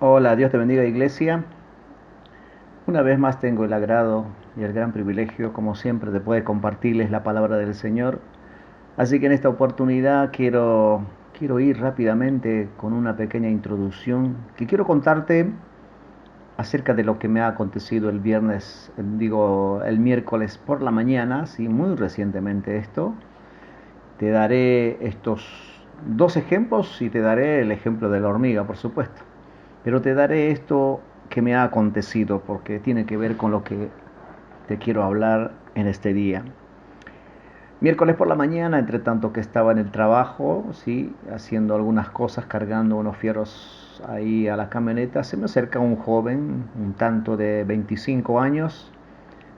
Hola, Dios te bendiga, iglesia. Una vez más tengo el agrado y el gran privilegio, como siempre, de poder compartirles la palabra del Señor. Así que en esta oportunidad quiero ir rápidamente con una pequeña introducción que quiero contarte acerca de lo que me ha acontecido el el miércoles por la mañana, sí, muy recientemente esto. Te daré estos dos ejemplos y te daré el ejemplo de la hormiga, por supuesto. Pero te daré esto que me ha acontecido porque tiene que ver con lo que te quiero hablar en este día. Miércoles por la mañana, entre tanto que estaba en el trabajo, sí, haciendo algunas cosas, cargando unos fierros ahí a la camioneta, se me acerca un joven, un tanto de 25 años,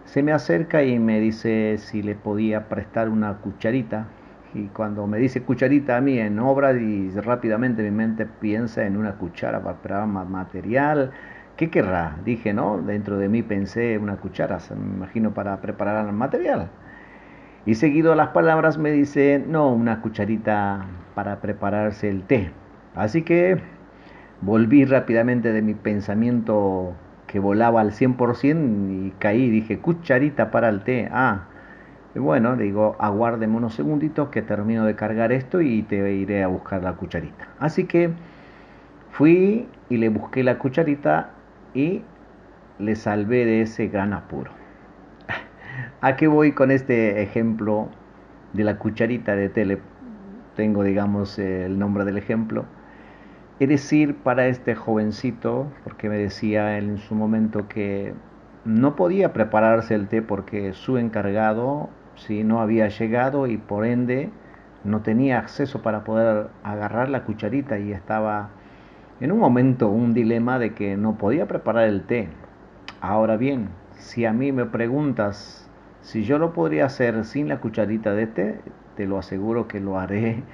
se me acerca y me dice si le podía prestar una cucharita. Y cuando me dice cucharita a mí en obra, y rápidamente mi mente piensa en una cuchara para preparar material. ¿Qué querrá? Dije, ¿no? Dentro de mí pensé una cuchara, me imagino para preparar el material. Y seguido las palabras me dice, no, una cucharita para prepararse el té. Así que volví rápidamente de mi pensamiento que volaba al 100% y caí, dije, cucharita para el té. Bueno, digo, aguárdeme unos segunditos que termino de cargar esto y te iré a buscar la cucharita. Así que fui y le busqué la cucharita y le salvé de ese gran apuro. ¿A qué voy con este ejemplo de la cucharita de té? Tengo, digamos, el nombre del ejemplo. Es decir, para este jovencito, porque me decía él en su momento que no podía prepararse el té porque su encargado si no había llegado y por ende no tenía acceso para poder agarrar la cucharita y estaba en un momento, un dilema de que no podía preparar el té. Ahora bien, si a mí me preguntas si yo lo podría hacer sin la cucharita de té, te lo aseguro que lo haré.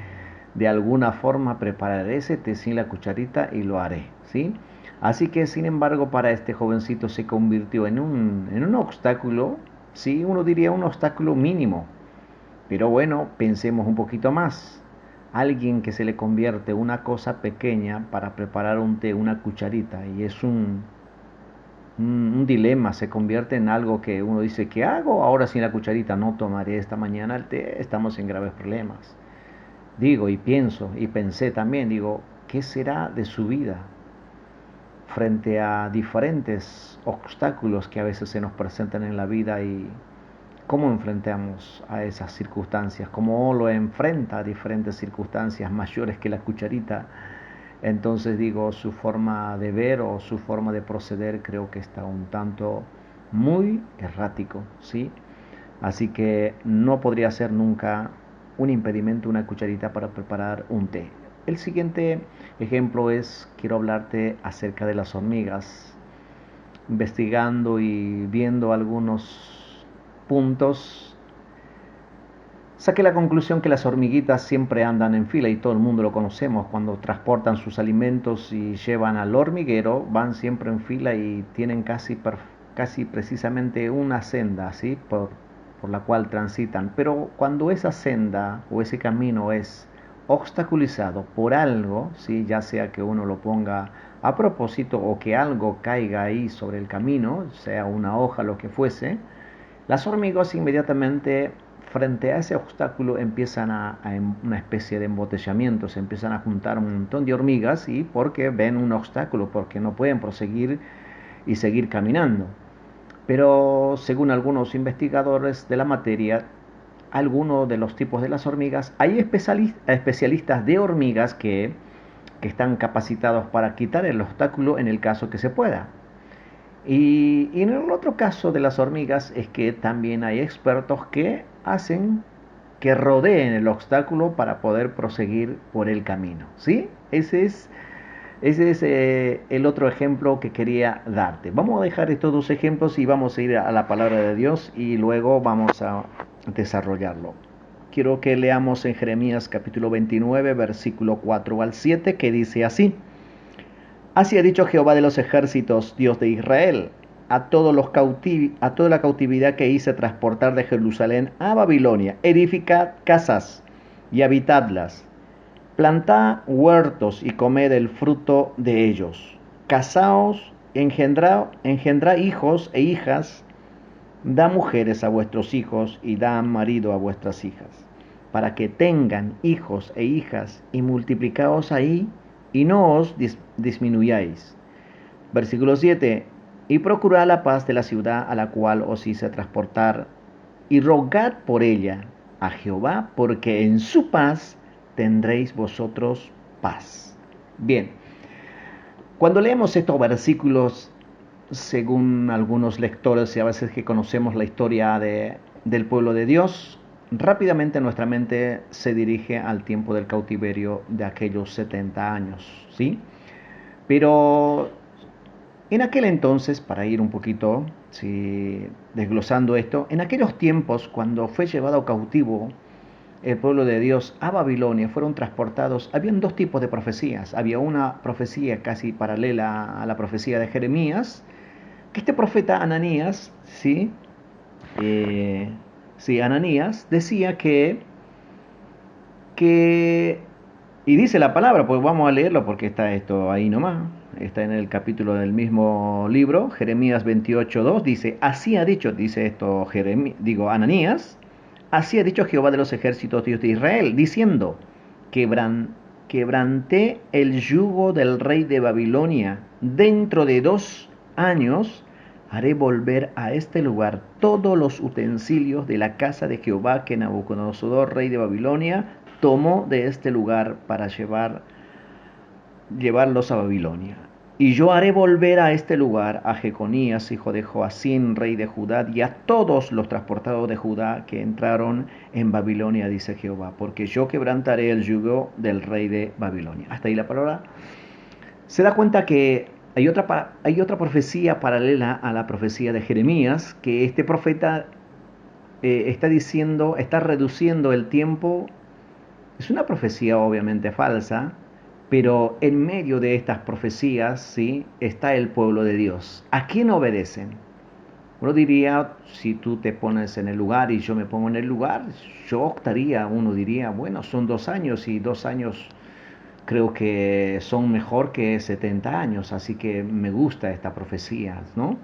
De alguna forma prepararé ese té sin la cucharita y lo haré, ¿sí? Así que, sin embargo, para este jovencito se convirtió en un obstáculo, sí, uno diría un obstáculo mínimo. Pero bueno, pensemos un poquito más. Alguien que se le convierte una cosa pequeña para preparar un té, una cucharita, y es un dilema, se convierte en algo que uno dice, ¿qué hago? Ahora sin la cucharita no tomaré esta mañana el té, estamos en graves problemas. Digo y pienso y pensé también, digo, ¿qué será de su vida frente a diferentes obstáculos que a veces se nos presentan en la vida y cómo enfrentamos a esas circunstancias? ¿Cómo lo enfrenta a diferentes circunstancias mayores que la cucharita? Entonces digo, su forma de ver o su forma de proceder creo que está un tanto muy errático, ¿sí? Así que no podría ser nunca un impedimento una cucharita para preparar un té. El siguiente ejemplo es, quiero hablarte acerca de las hormigas. Investigando y viendo algunos puntos, saqué la conclusión que las hormiguitas siempre andan en fila y todo el mundo lo conocemos. Cuando transportan sus alimentos y llevan al hormiguero, van siempre en fila y tienen casi precisamente una senda, ¿sí? Por la cual transitan. Pero cuando esa senda o ese camino es obstaculizado por algo, ¿sí? Ya sea que uno lo ponga a propósito o que algo caiga ahí sobre el camino, sea una hoja, lo que fuese, las hormigas inmediatamente frente a ese obstáculo empiezan a una especie de embotellamiento, se empiezan a juntar un montón de hormigas y porque ven un obstáculo, porque no pueden proseguir y seguir caminando. Pero según algunos investigadores de la materia, algunos de los tipos de las hormigas, hay especialistas de hormigas que están capacitados para quitar el obstáculo en el caso que se pueda. Y en el otro caso de las hormigas es que también hay expertos que hacen que rodeen el obstáculo para poder proseguir por el camino, ¿sí? Ese es el otro ejemplo que quería darte. Vamos a dejar estos dos ejemplos y vamos a ir a la palabra de Dios y luego vamos a desarrollarlo. Quiero que leamos en Jeremías capítulo 29, versículo 4 al 7, que dice así: Así ha dicho Jehová de los ejércitos, Dios de Israel, a toda la cautividad que hice transportar de Jerusalén a Babilonia. Edificad casas y habitadlas. Plantad huertos y comed el fruto de ellos. Casaos, engendrad hijos e hijas. Da mujeres a vuestros hijos y da marido a vuestras hijas, para que tengan hijos e hijas, y multiplicaos ahí y no os disminuyáis. Versículo 7. Y procurad la paz de la ciudad a la cual os hice transportar, y rogad por ella a Jehová, porque en su paz tendréis vosotros paz. Bien, cuando leemos estos versículos, según algunos lectores y a veces que conocemos la historia del pueblo de Dios, rápidamente nuestra mente se dirige al tiempo del cautiverio de aquellos 70 años, ¿sí? Pero en aquel entonces, para ir un poquito desglosando esto, en aquellos tiempos cuando fue llevado cautivo el pueblo de Dios a Babilonia, fueron transportados, habían dos tipos de profecías. Había una profecía casi paralela a la profecía de Jeremías, que este profeta Ananías, Eh, Ananías decía que, y dice la palabra, pues vamos a leerlo porque está esto ahí nomás, está en el capítulo del mismo libro, Jeremías 28:2, dice, así ha dicho, dice esto Ananías, así ha dicho Jehová de los ejércitos, Dios de Israel, diciendo, quebranté el yugo del rey de Babilonia, dentro de 2 años haré volver a este lugar todos los utensilios de la casa de Jehová que Nabucodonosor, rey de Babilonia, tomó de este lugar para llevarlos a Babilonia. Y yo haré volver a este lugar a Jeconías, hijo de Joacim, rey de Judá, y a todos los transportados de Judá que entraron en Babilonia, dice Jehová, porque yo quebrantaré el yugo del rey de Babilonia. Hasta ahí la palabra. Se da cuenta que hay otra profecía paralela a la profecía de Jeremías, que este profeta está reduciendo el tiempo. Es una profecía obviamente falsa, pero en medio de estas profecías, ¿sí?, está el pueblo de Dios. ¿A quién obedecen? Uno diría, si tú te pones en el lugar y yo me pongo en el lugar, uno diría, bueno, son 2 años y 2 años creo que son mejor que 70 años, así que me gusta esta profecía, ¿no?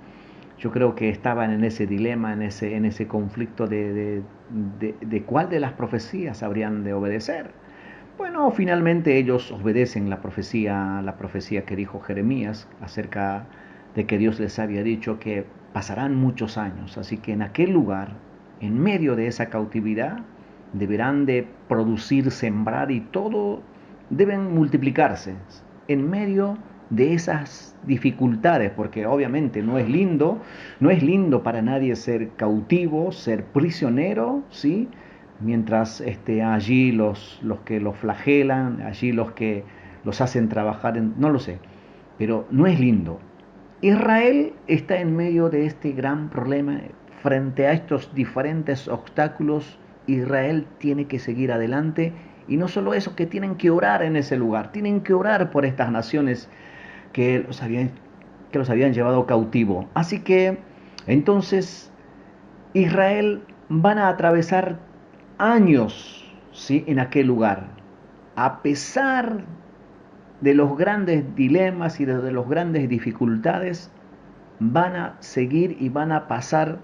Yo creo que estaban en ese dilema, en ese conflicto de cuál de las profecías habrían de obedecer. Bueno, finalmente ellos obedecen la profecía que dijo Jeremías acerca de que Dios les había dicho que pasarán muchos años, así que en aquel lugar, en medio de esa cautividad, deberán de producir, sembrar y todo deben multiplicarse en medio de esas dificultades, porque obviamente no es lindo para nadie ser cautivo, ser prisionero, ¿sí? Mientras allí los que los flagelan, allí los que los hacen trabajar, no lo sé, pero no es lindo. Israel está en medio de este gran problema. Frente a estos diferentes obstáculos, Israel tiene que seguir adelante. Y no solo eso, que tienen que orar en ese lugar, tienen que orar por estas naciones que los habían llevado cautivo. Así que entonces Israel van a atravesar años, ¿sí?, en aquel lugar, a pesar de los grandes dilemas y de las grandes dificultades, van a seguir y van a pasar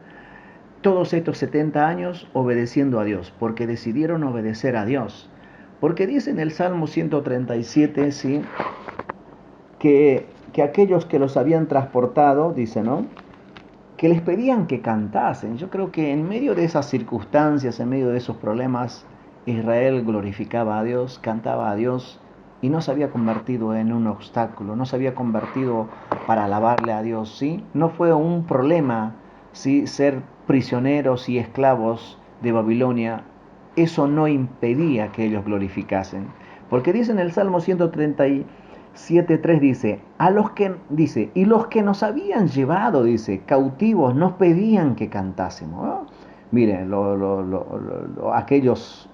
todos estos 70 años obedeciendo a Dios, porque decidieron obedecer a Dios. Porque dice en el Salmo 137, ¿sí?, que aquellos que los habían transportado, dice, ¿no?, que les pedían que cantasen. Yo creo que en medio de esas circunstancias, en medio de esos problemas, Israel glorificaba a Dios, cantaba a Dios y no se había convertido en un obstáculo, no se había convertido para alabarle a Dios, ¿sí? No fue un problema, ¿sí?, ser prisioneros y esclavos de Babilonia. Eso no impedía que ellos glorificasen. Porque dice en el Salmo 137:3, y los que nos habían llevado, dice, cautivos, nos pedían que cantásemos, ¿no? Miren, aquellos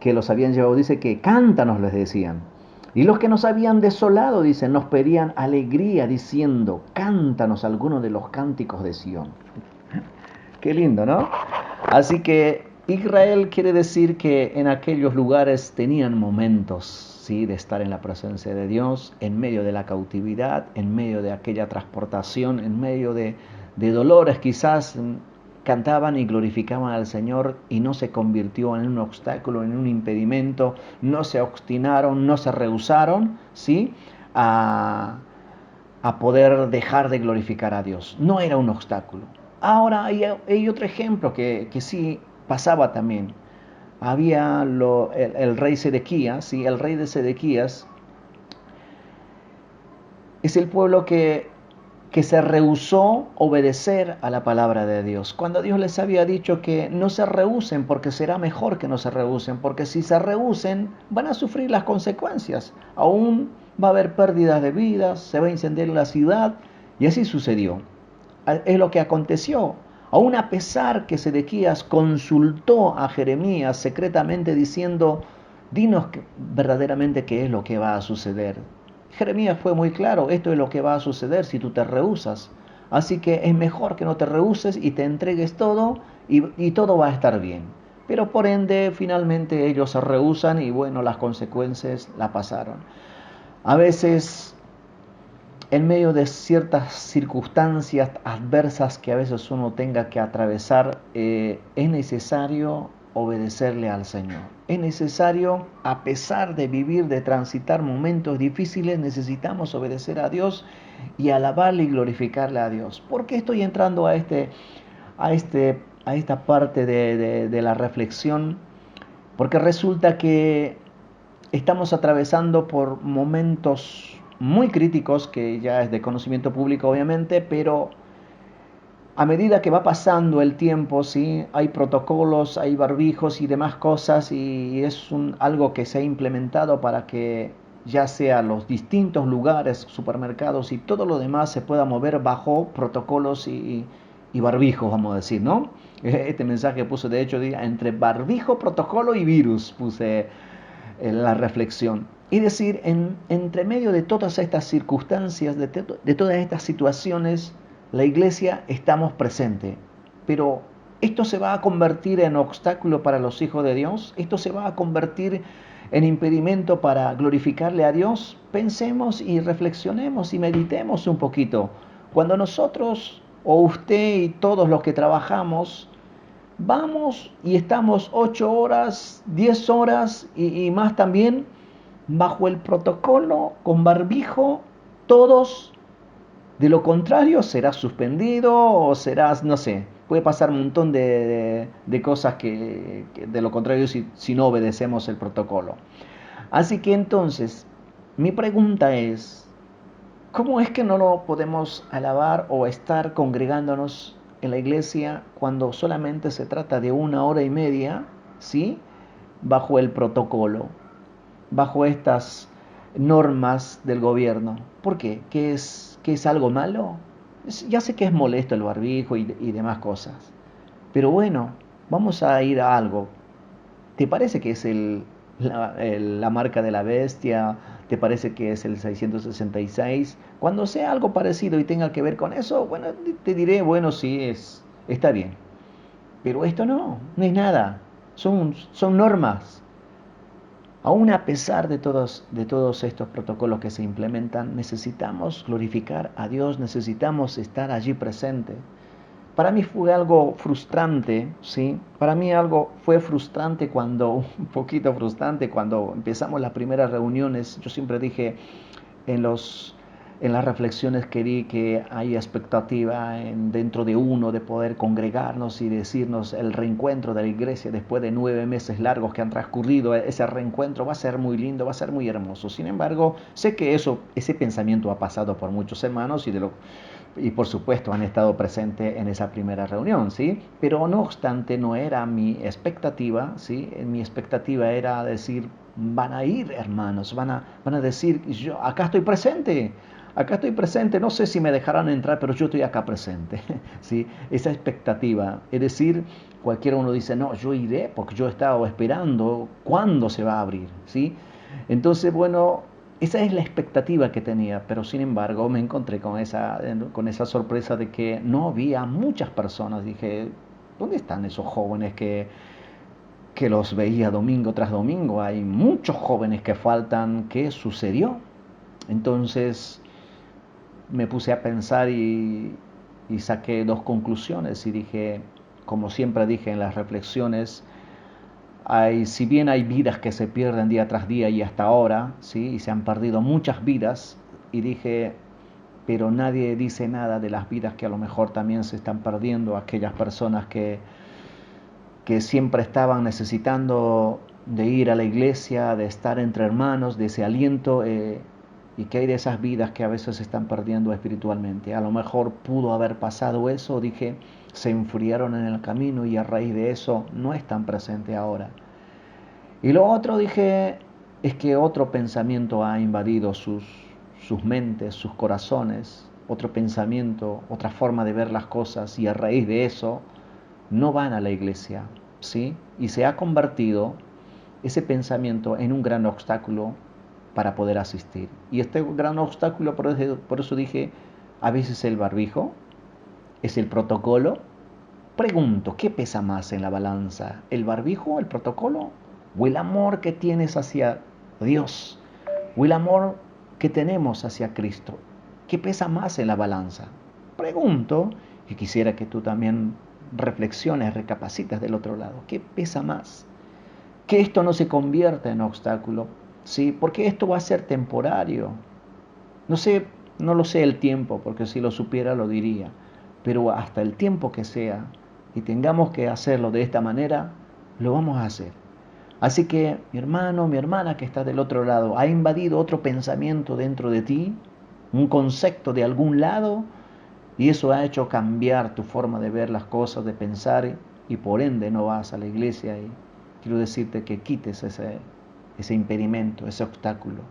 que los habían llevado, dice que cántanos, les decían. Y los que nos habían desolado, dicen, nos pedían alegría, diciendo, cántanos alguno de los cánticos de Sión. Qué lindo, ¿no? Así que Israel quiere decir que en aquellos lugares tenían momentos, ¿sí?, de estar en la presencia de Dios, en medio de la cautividad, en medio de aquella transportación, en medio de dolores quizás, cantaban y glorificaban al Señor y no se convirtió en un obstáculo, en un impedimento, no se obstinaron, no se rehusaron, ¿sí?, a poder dejar de glorificar a Dios. No era un obstáculo. Ahora hay otro ejemplo que sí pasaba también. Había el rey Sedequías, ¿sí? El rey de Sedequías es el pueblo que se rehusó obedecer a la palabra de Dios. Cuando Dios les había dicho que no se rehúsen, porque será mejor que no se rehúsen, porque si se rehúsen van a sufrir las consecuencias. Aún va a haber pérdidas de vidas, se va a incendiar la ciudad, y así sucedió. Es lo que aconteció. Aún a pesar que Sedequías consultó a Jeremías secretamente diciendo, dinos verdaderamente qué es lo que va a suceder. Jeremías fue muy claro, esto es lo que va a suceder si tú te rehusas. Así que es mejor que no te rehuses y te entregues todo y todo va a estar bien. Pero por ende, finalmente ellos se rehusan y bueno, las consecuencias la pasaron. A veces, en medio de ciertas circunstancias adversas que a veces uno tenga que atravesar, es necesario obedecerle al Señor. Es necesario, a pesar de vivir, de transitar momentos difíciles, necesitamos obedecer a Dios y alabarle y glorificarle a Dios. ¿Por qué estoy entrando a esta parte de la reflexión? Porque resulta que estamos atravesando por momentos muy críticos, que ya es de conocimiento público obviamente, pero a medida que va pasando el tiempo, ¿sí?, hay protocolos, hay barbijos y demás cosas, y es algo que se ha implementado para que ya sea los distintos lugares, supermercados y todo lo demás se pueda mover bajo protocolos y barbijos, vamos a decir, ¿no? Este mensaje puse, de hecho, entre barbijo, protocolo y virus, puse la reflexión. Y decir, entre medio de todas estas circunstancias, de todas estas situaciones, la iglesia estamos presentes. Pero esto se va a convertir en obstáculo para los hijos de Dios. Esto se va a convertir en impedimento para glorificarle a Dios. Pensemos y reflexionemos y meditemos un poquito. Cuando nosotros, o usted y todos los que trabajamos, vamos y estamos 8 horas, 10 horas y más también bajo el protocolo, con barbijo, todos. De lo contrario, serás suspendido o serás, no sé, puede pasar un montón de cosas que de lo contrario si no obedecemos el protocolo. Así que entonces, mi pregunta es, ¿cómo es que no lo podemos alabar o estar congregándonos en la iglesia cuando solamente se trata de 1 hora y media, ¿sí?, bajo el protocolo, bajo estas normas del gobierno? ¿Por qué? ¿Que es algo malo? Ya sé que es molesto el barbijo y demás cosas, pero bueno, vamos a ir a algo. ¿Te parece que es la marca de la bestia? ¿Te parece que es el 666? Cuando sea algo parecido y tenga que ver con eso, bueno, te diré, bueno, sí, está bien. Pero esto no es nada. Son normas. Aún a pesar de todos estos protocolos que se implementan, necesitamos glorificar a Dios, necesitamos estar allí presente. Para mí fue algo frustrante, ¿sí? Para mí fue frustrante un poquito frustrante cuando empezamos las primeras reuniones. Yo siempre dije en las reflexiones que di que hay expectativa dentro de uno de poder congregarnos y decirnos el reencuentro de la iglesia después de 9 meses largos que han transcurrido. Ese reencuentro va a ser muy lindo, va a ser muy hermoso. Sin embargo, sé que ese pensamiento ha pasado por muchos hermanos y por supuesto han estado presentes en esa primera reunión, ¿sí? Pero no obstante, no era mi expectativa, ¿sí? Mi expectativa era decir, van a ir hermanos, van a decir, yo acá estoy presente, no sé si me dejarán entrar, pero yo estoy acá presente, ¿sí? Esa expectativa, es decir, cualquiera uno dice, no, yo iré porque yo he estado esperando cuándo se va a abrir, ¿sí? Entonces, bueno, Esa es la expectativa que tenía, pero sin embargo me encontré con esa sorpresa de que no había muchas personas. Dije, ¿dónde están esos jóvenes que los veía domingo tras domingo? Hay muchos jóvenes que faltan. ¿Qué sucedió? Entonces me puse a pensar y saqué dos conclusiones y dije, como siempre dije en las reflexiones, si bien hay vidas que se pierden día tras día y hasta ahora, ¿sí? Y se han perdido muchas vidas, y dije, pero nadie dice nada de las vidas que a lo mejor también se están perdiendo, aquellas personas que siempre estaban necesitando de ir a la iglesia, de estar entre hermanos, de ese aliento, y que hay de esas vidas que a veces se están perdiendo espiritualmente. A lo mejor pudo haber pasado eso, dije, se enfriaron en el camino y a raíz de eso no están presentes ahora. Y lo otro dije, es que otro pensamiento ha invadido sus mentes, sus corazones, otro pensamiento, otra forma de ver las cosas, y a raíz de eso no van a la iglesia, ¿sí? Y se ha convertido ese pensamiento en un gran obstáculo para poder asistir. Y este gran obstáculo, por eso dije, a veces el barbijo, es el protocolo. Pregunto, ¿qué pesa más en la balanza? ¿El barbijo, el protocolo, o el amor que tienes hacia Dios, o el amor que tenemos hacia Cristo? ¿Qué pesa más en la balanza? Pregunto, y quisiera que tú también reflexiones, recapacites del otro lado. ¿Qué pesa más? Que esto no se convierta en obstáculo, ¿sí? Porque esto va a ser temporario. No sé, no lo sé el tiempo, porque si lo supiera lo diría, pero hasta el tiempo que sea y tengamos que hacerlo de esta manera, lo vamos a hacer. Así que, mi hermano, mi hermana que está del otro lado, ¿ha invadido otro pensamiento dentro de ti? ¿Un concepto de algún lado? Y eso ha hecho cambiar tu forma de ver las cosas, de pensar, y por ende no vas a la iglesia. Y quiero decirte que quites ese impedimento, ese obstáculo.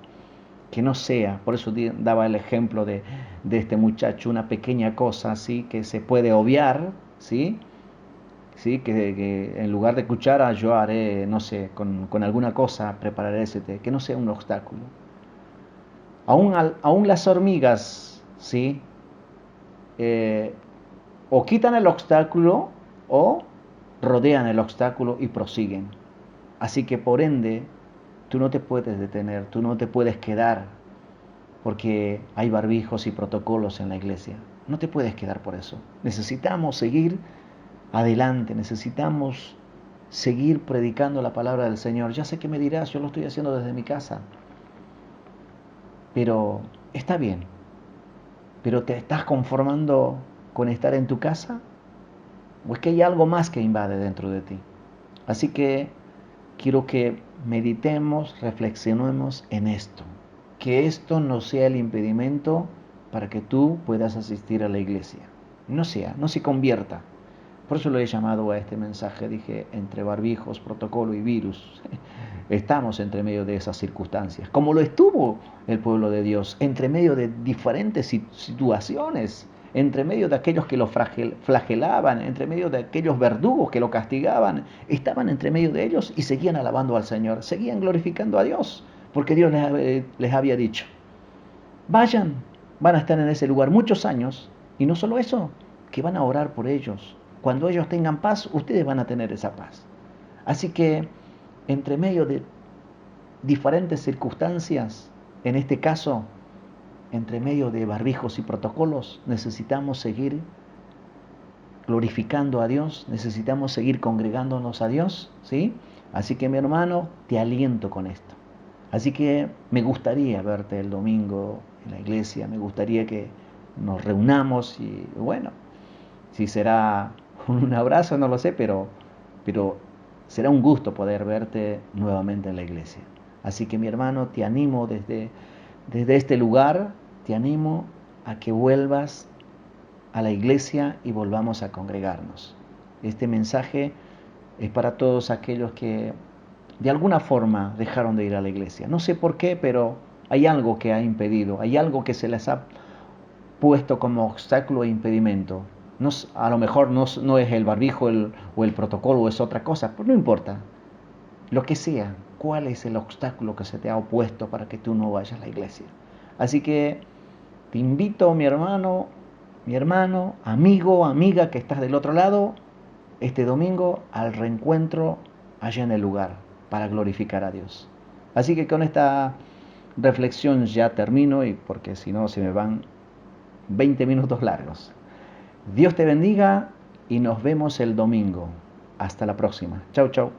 Que no sea, por eso daba el ejemplo de este muchacho, una pequeña cosa así que se puede obviar, ¿sí? ¿Sí? Que en lugar de cuchara yo haré, no sé, con alguna cosa prepararé ese té, que no sea un obstáculo. Aún las hormigas, ¿sí? Eh, o quitan el obstáculo o rodean el obstáculo y prosiguen. Así que por ende, tú no te puedes detener, tú no te puedes quedar porque hay barbijos y protocolos en la iglesia. No te puedes quedar por eso. Necesitamos seguir adelante, necesitamos seguir predicando la palabra del Señor. Ya sé que me dirás, yo lo estoy haciendo desde mi casa, pero está bien. ¿Pero te estás conformando con estar en tu casa? ¿O es que hay algo más que invade dentro de ti? Así que quiero que meditemos, reflexionemos en esto. Que esto no sea el impedimento para que tú puedas asistir a la iglesia. No se convierta. Por eso lo he llamado a este mensaje, dije, entre barbijos, protocolo y virus. Estamos entre medio de esas circunstancias, como lo estuvo el pueblo de Dios, entre medio de diferentes situaciones, entre medio de aquellos que lo flagelaban, entre medio de aquellos verdugos que lo castigaban, estaban entre medio de ellos y seguían alabando al Señor, seguían glorificando a Dios, porque Dios les había dicho, vayan, van a estar en ese lugar muchos años, y no solo eso, que van a orar por ellos. Cuando ellos tengan paz, ustedes van a tener esa paz. Así que, entre medio de diferentes circunstancias, en este caso, entre medio de barbijos y protocolos, necesitamos seguir glorificando a Dios, necesitamos seguir congregándonos a Dios, ¿sí? Así que mi hermano, te aliento con esto. Así que me gustaría verte el domingo en la iglesia, me gustaría que nos reunamos y bueno, si será un abrazo, no lo sé, pero será un gusto poder verte nuevamente en la iglesia. Así que mi hermano, te animo desde este lugar, te animo a que vuelvas a la iglesia y volvamos a congregarnos. Este mensaje es para todos aquellos que de alguna forma dejaron de ir a la iglesia. No sé por qué, pero hay algo que ha impedido, hay algo que se les ha puesto como obstáculo e impedimento. No, a lo mejor no es el barbijo o el protocolo, o es otra cosa, pero no importa. Lo que sea, cuál es el obstáculo que se te ha opuesto para que tú no vayas a la iglesia. Así que te invito, mi hermano, amigo, amiga que estás del otro lado, este domingo al reencuentro allá en el lugar para glorificar a Dios. Así que con esta reflexión ya termino, y porque si no se me van 20 minutos largos. Dios te bendiga y nos vemos el domingo. Hasta la próxima. Chau, chau.